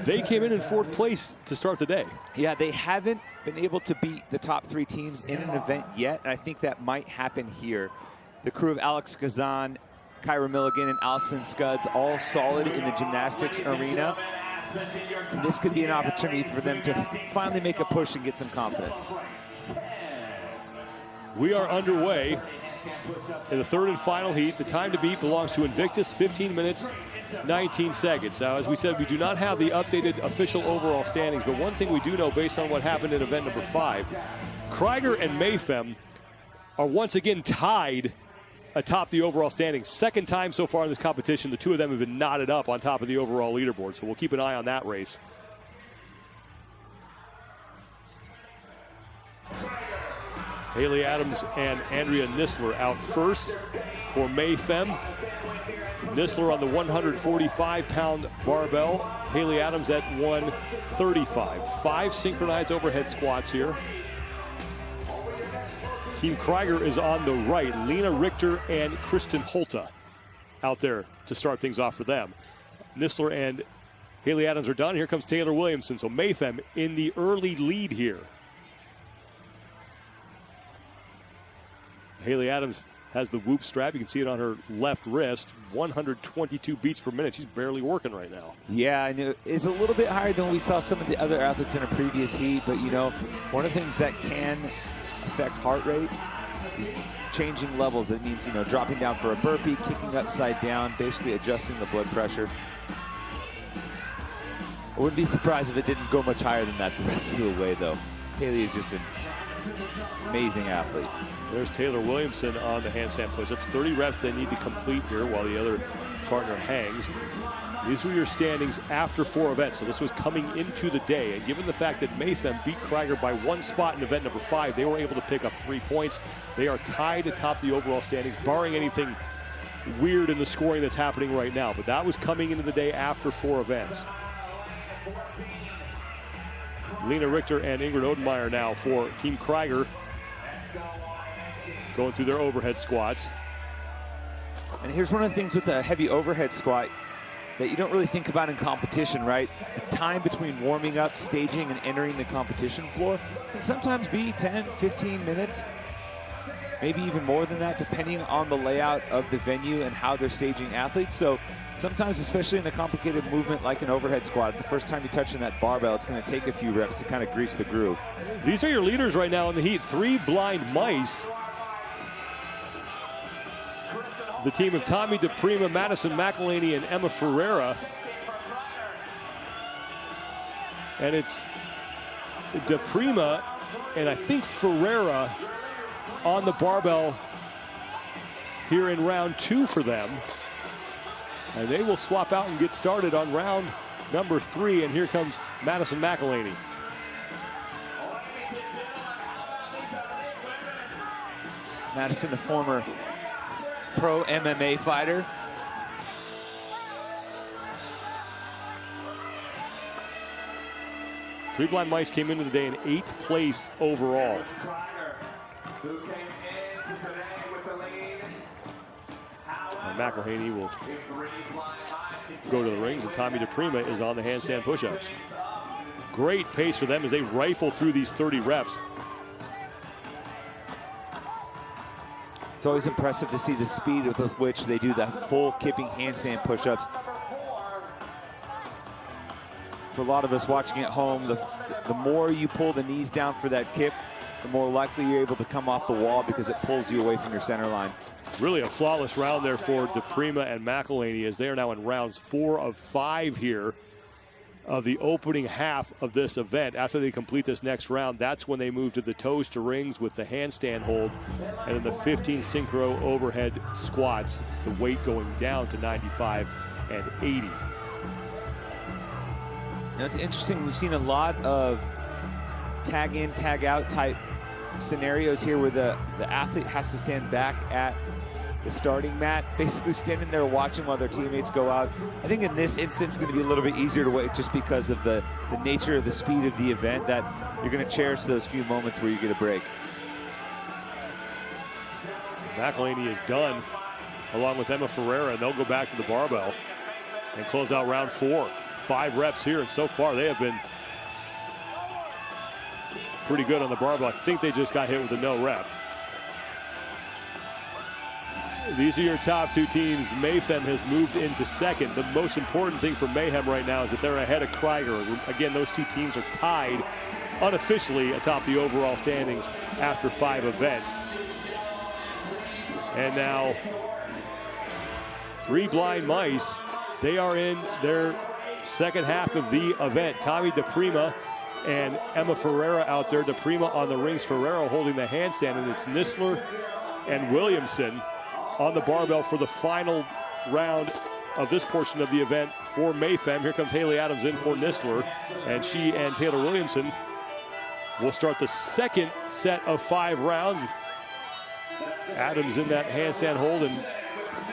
they came in fourth place to start the day. Yeah, they haven't been able to beat the top 3 teams in an event yet, and I think that might happen here. The crew of Alex Kazan, Kyra Milligan, and Allison Scuds, all solid in the gymnastics arena. And this could be an opportunity for them to finally make a push and get some confidence. We are underway in the third and final heat. The time to beat belongs to Invictus, 15 minutes, 19 seconds. Now, as we said, we do not have the updated official overall standings, but one thing we do know based on what happened in event number 5, Krieger and Mayhem are once again tied atop the overall standings. Second time so far in this competition, the two of them have been knotted up on top of the overall leaderboard, so we'll keep an eye on that race. Haley Adams and Andrea Nisler out first for Mayhem. Nisler on the 145-pound barbell. Haley Adams at 135. 5 synchronized overhead squats here. Team Krieger is on the right. Lena Richter and Kristen Holta out there to start things off for them. Nisler and Haley Adams are done. Here comes Taylor Williamson. So Mayhem in the early lead here. Haley Adams has the whoop strap. You can see it on her left wrist. 122 beats per minute. She's barely working right now. Yeah, I know. It's a little bit higher than we saw some of the other athletes in a previous heat, but you know, one of the things that can affect heart rate is changing levels. It means, you know, dropping down for a burpee, kicking upside down, basically adjusting the blood pressure. I wouldn't be surprised if it didn't go much higher than that the rest of the way, though. Haley is just an amazing athlete. There's Taylor Williamson on the handstand push-ups. 30 reps they need to complete here while the other partner hangs. These were your standings after 4 events, so this was coming into the day. And given the fact that Mayhem beat Krieger by 1 spot in event number 5, they were able to pick up 3 points. They are tied atop the overall standings, barring anything weird in the scoring that's happening right now. But that was coming into the day after 4 events. Lena Richter and Ingrid Odenmeyer now for Team Krieger, going through their overhead squats. And here's one of the things with a heavy overhead squat that you don't really think about in competition, right? The time between warming up, staging, and entering the competition floor can sometimes be 10, 15 minutes, maybe even more than that, depending on the layout of the venue and how they're staging athletes. So sometimes, especially in a complicated movement like an overhead squat, the first time you touch in that barbell, it's going to take a few reps to kind of grease the groove. These are your leaders right now in the heat. 3 blind mice. The team of Tommy DePrima, Madison McElhaney, and Emma Ferreira. And it's DePrima and I think Ferreira on the barbell here in round 2 for them. And they will swap out and get started on round number 3. And here comes Madison McElhaney. Madison, the former pro MMA fighter. Three blind mice came into the day in 8th place overall. And McElhaney will go to the rings, and Tommy DePrima is on the handstand push-ups. Great pace for them as they rifle through these 30 reps. It's always impressive to see the speed with which they do the full kipping handstand push-ups. For a lot of us watching at home, the more you pull the knees down for that kip, the more likely you're able to come off the wall because it pulls you away from your center line. Really a flawless round there for DePrima and McElhaney as they are now in rounds 4 of 5 here of the opening half of this event. After they complete this next round, that's when they move to the toes to rings with the handstand hold, and in the 15 synchro overhead squats, the weight going down to 95 and 80. Now it's interesting, we've seen a lot of tag in, tag out type scenarios here where the athlete has to stand back at the starting mat, basically standing there watching while their teammates go out. I think in this instance it's going to be a little bit easier to wait just because of the nature of the speed of the event, that you're going to cherish those few moments where you get a break. McElhaney is done along with Emma Ferreira, and they'll go back to the barbell and close out round 4. 5 reps here, and so far they have been pretty good on the barbell. I think they just got hit with a no rep. These are your top 2 teams. Mayhem has moved into second. The most important thing for Mayhem right now is that they're ahead of Krieger. Again, those 2 teams are tied unofficially atop the overall standings after 5 events. And now 3 Blind Mice. They are in their second half of the event. Tommy DePrima and Emma Ferreira out there. DePrima on the rings, Ferreira holding the handstand, and it's Nisler and Williamson on the barbell for the final round of this portion of the event for Mayhem. Here comes Haley Adams in for Nisler, and she and Taylor Williamson will start the second set of 5 rounds. Adams in that handstand hold, and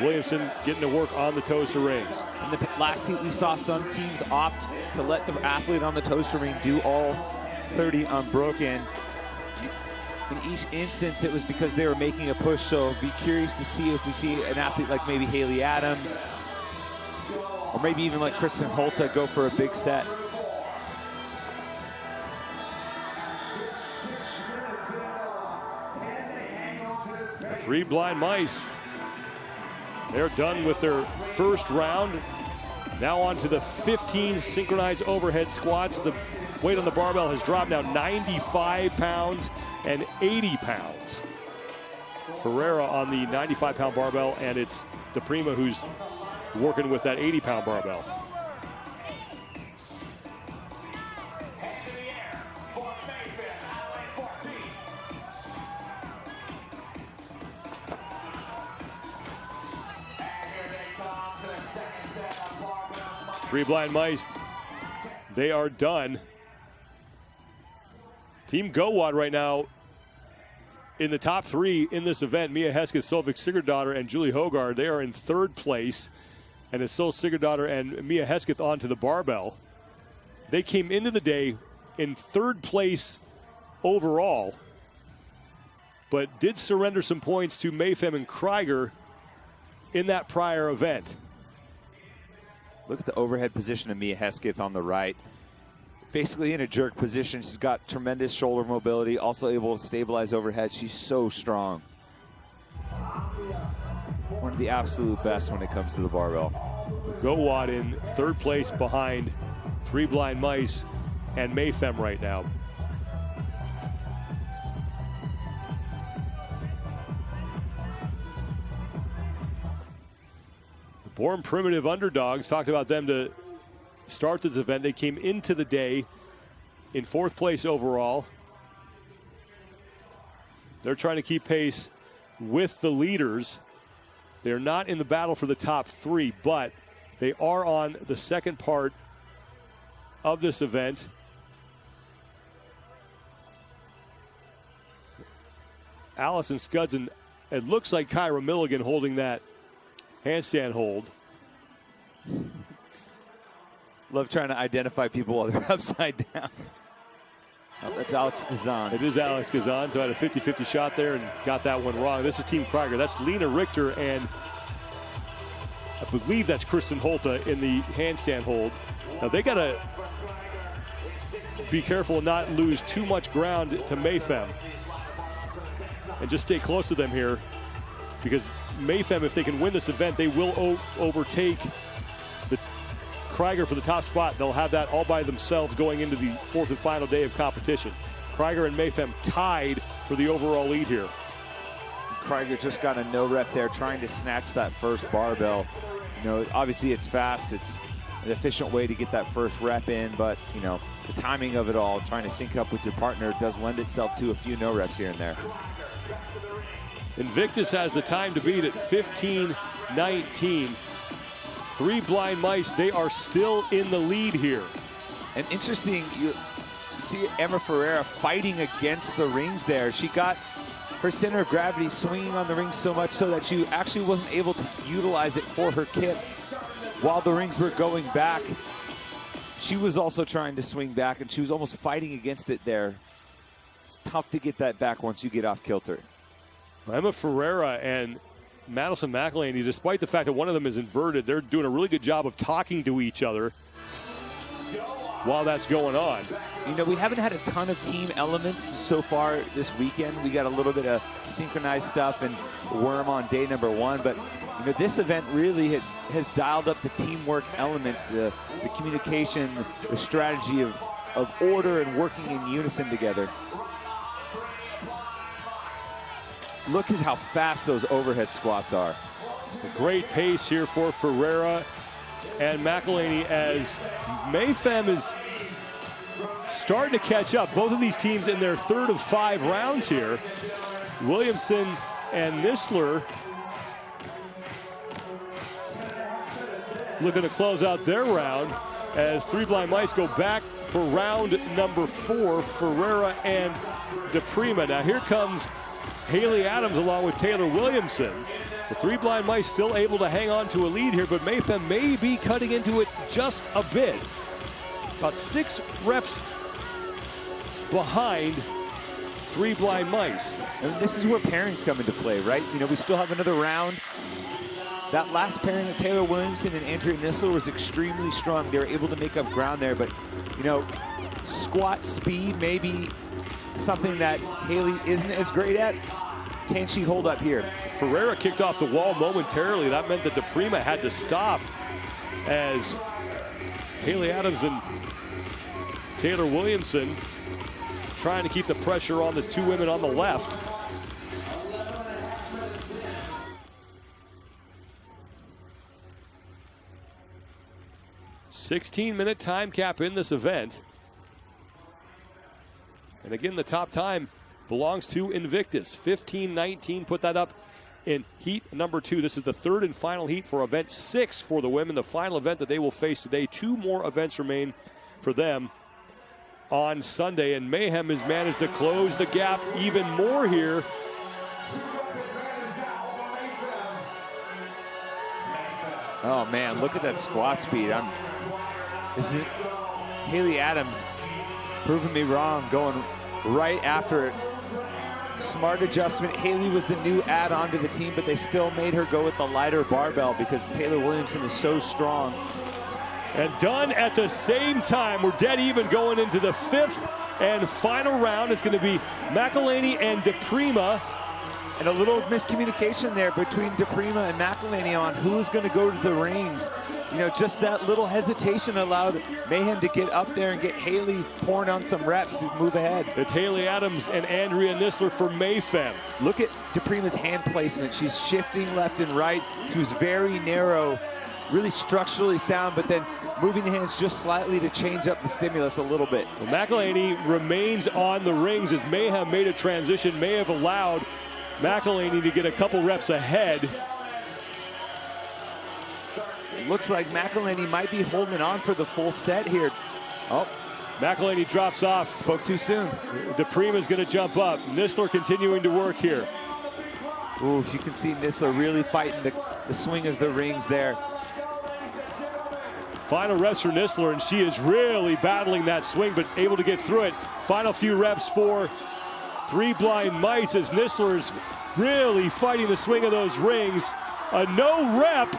Williamson getting to work on the toaster rings. In the last heat, we saw some teams opt to let the athlete on the toaster ring do all 30 unbroken. In each instance, it was because they were making a push, so be curious to see if we see an athlete like maybe Haley Adams, or maybe even like Kristen Holta go for a big set. The 3 Blind Mice, they're done with their first round. Now on to the 15 synchronized overhead squats. The weight on the barbell has dropped now 95 pounds and 80 pounds. Ferreira on the 95-pound barbell, and it's DePrima who's working with that 80-pound barbell. Three Blind Mice, they are done. Team GoWad right now in the top 3 in this event. Mia Hesketh, Solveig Sigurdardottir, and Julie Hogard. They are in 3rd place. And it's Sol Sigurdardottir and Mia Hesketh onto the barbell. They came into the day in 3rd place overall, but did surrender some points to Mayhem and Krieger in that prior event. Look at the overhead position of Mia Hesketh on the right. Basically in a jerk position. She's got tremendous shoulder mobility, also able to stabilize overhead. She's so strong. One of the absolute best when it comes to the barbell. GoWad in 3rd place behind 3 Blind Mice and Mayhem right now. The Born Primitive Underdogs, talked about them to start this event. They came into the day in 4th place overall. They're trying to keep pace with the leaders. They're not in the battle for the top 3, but they are on the second part of this event. Allison Scudds, and it looks like Kyra Milligan holding that handstand hold. Love trying to identify people while they're upside down. Oh, that's Alex Kazan. It is Alex Kazan, so had a 50-50 shot there and got that one wrong. This is Team Krieger. That's Lena Richter, and I believe that's Kristen Holta in the handstand hold. Now they got to be careful and not lose too much ground to Mayhem and just stay close to them here, because Mayhem, if they can win this event, they will overtake the Krieger for the top spot. They'll have that all by themselves going into the 4th and final day of competition. Krieger and Mayhem tied for the overall lead here. Krieger just got a no rep there, trying to snatch that first barbell. You know, obviously it's fast. It's an efficient way to get that first rep in, but you know, the timing of it all, trying to sync up with your partner, does lend itself to a few no reps here and there. Invictus has the time to beat at 15-19. 3 Blind Mice, they are still in the lead here. And interesting, you see Emma Ferreira fighting against the rings there. She got her center of gravity swinging on the rings so much so that she actually wasn't able to utilize it for her kit while the rings were going back. She was also trying to swing back, and she was almost fighting against it there. It's tough to get that back once you get off kilter. Emma Ferreira and Madison McElhaney, despite the fact that one of them is inverted, they're doing a really good job of talking to each other while that's going on. You know, we haven't had a ton of team elements so far this weekend. We got a little bit of synchronized stuff and worm on day number 1, but you know, this event really has dialed up the teamwork elements, the communication, the strategy of order and working in unison together. Look at how fast those overhead squats are. A great pace here for Ferreira and McElhaney as Mayhem is starting to catch up. Both of these teams in their 3rd of 5 rounds here. Williamson and Nisler looking to close out their round as Three Blind Mice go back for round number 4, Ferreira and DePrima. Now here comes Haley Adams along with Taylor Williamson. The Three Blind Mice still able to hang on to a lead here, but Mayhem may be cutting into it just a bit. About 6 reps behind Three Blind Mice. And this is where pairings come into play, right? You know, we still have another round. That last pairing of Taylor Williamson and Andrea Nisler was extremely strong. They were able to make up ground there, but you know, squat speed may be something that Haley isn't as great at. Can she hold up here? Ferreira kicked off the wall momentarily. That meant that DePrima had to stop as Haley Adams and Taylor Williamson trying to keep the pressure on the 2 women on the left. "16-minute time cap in this event. And again, the top time belongs to Invictus. 15:19, put that up in heat number 2. This is the 3rd and final heat for event 6 for the women, the final event that they will face today. 2 more events remain for them on Sunday, and Mayhem has managed to close the gap even more here. Oh man, look at that squat speed. This is Haley Adams proving me wrong, going right after it. Smart adjustment. Haley was the new add-on to the team, but they still made her go with the lighter barbell because Taylor Williamson is so strong. And done at the same time. We're dead even going into the 5th and final round. It's going to be McElhaney and DePrima. And a little miscommunication there between DePrima and McElhaney on who's going to go to the rings. You know, just that little hesitation allowed Mayhem to get up there and get Haley pouring on some reps to move ahead. It's Haley Adams and Andrea Nisler for Mayhem. Look at DePrima's hand placement. She's shifting left and right. She was very narrow, really structurally sound, but then moving the hands just slightly to change up the stimulus a little bit. Well, McElhaney remains on the rings as Mayhem made a transition, may have allowed McElhaney to get a couple reps ahead. It looks like McElhaney might be holding on for the full set here. Oh, McElhaney drops off. Spoke too soon. DePrima's going to jump up. Nisler continuing to work here. Ooh, you can see Nisler really fighting the swing of the rings there. Final reps for Nisler, and she is really battling that swing, but able to get through it. Final few reps for Three Blind Mice as Nisler is really fighting the swing of those rings. A no rep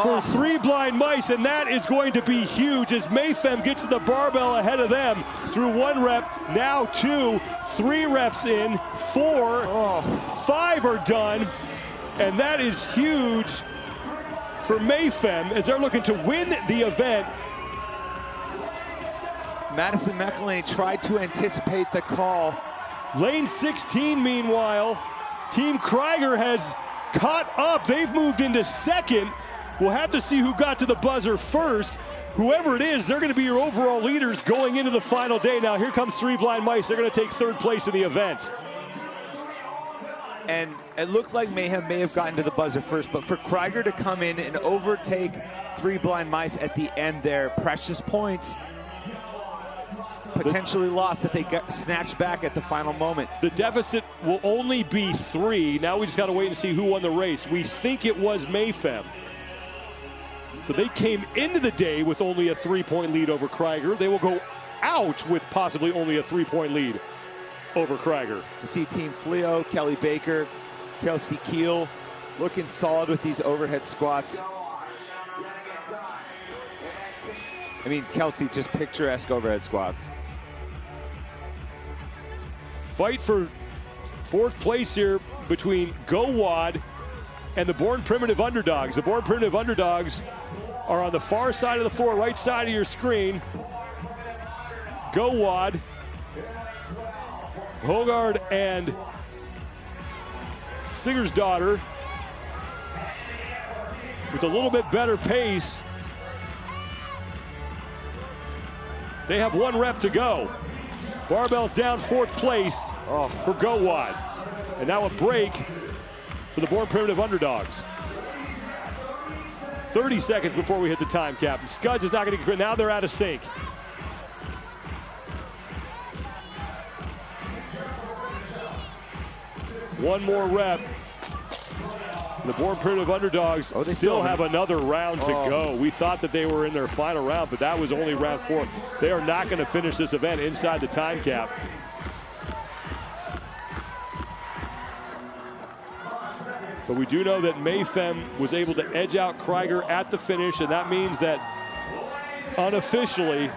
for Three Blind Mice, and that is going to be huge as Mayhem gets to the barbell ahead of them through 1 rep, now 2, 3 reps in, 4, 5 are done, and that is huge for Mayhem as they're looking to win the event. Madison McElhaney tried to anticipate the call. Lane 16, meanwhile, Team Krieger has caught up. They've moved into 2nd. We'll have to see who got to the buzzer first. Whoever it is, they're going to be your overall leaders going into the final day. Now, here comes Three Blind Mice. They're going to take 3rd place in the event. And it looked like Mayhem may have gotten to the buzzer first, but for Krieger to come in and overtake Three Blind Mice at the end there, precious points potentially lost that they got snatched back at the final moment. The deficit will only be 3. Now we just got to wait and see who won the race. We think it was Mayhem. So they came into the day with only a 3-point lead over Krieger. They will go out with possibly only a 3-point lead over Krieger. You see Team Fleo, Kelly Baker, Kelsey Keel looking solid with these overhead squats. I mean, Kelsey, just picturesque overhead squats. Fight for 4th place here between Go Wad and the Born Primitive Underdogs. The Born Primitive Underdogs are on the far side of the floor, right side of your screen. Go Wad, Hogard, and Sigurdsdottir with a little bit better pace. They have 1 rep to go. Barbells down 4th place for Go Wad. And now a break for the Born Primitive Underdogs. 30 seconds before we hit the time cap. And Scuds is not going to get, now they're out of sync. One more rep. The Born Primitive Underdogs still have another round to go. We thought that they were in their final round, but that was only round 4. They are not going to finish this event inside the time cap. But we do know that Mayhem was able to edge out Krieger at the finish, and that means that unofficially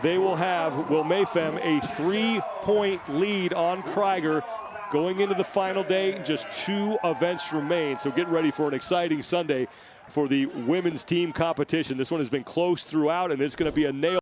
they will have Mayhem a 3-point lead on Krieger going into the final day. Just 2 events remain, so get ready for an exciting Sunday for the women's team competition. This one has been close throughout, and it's going to be a nail.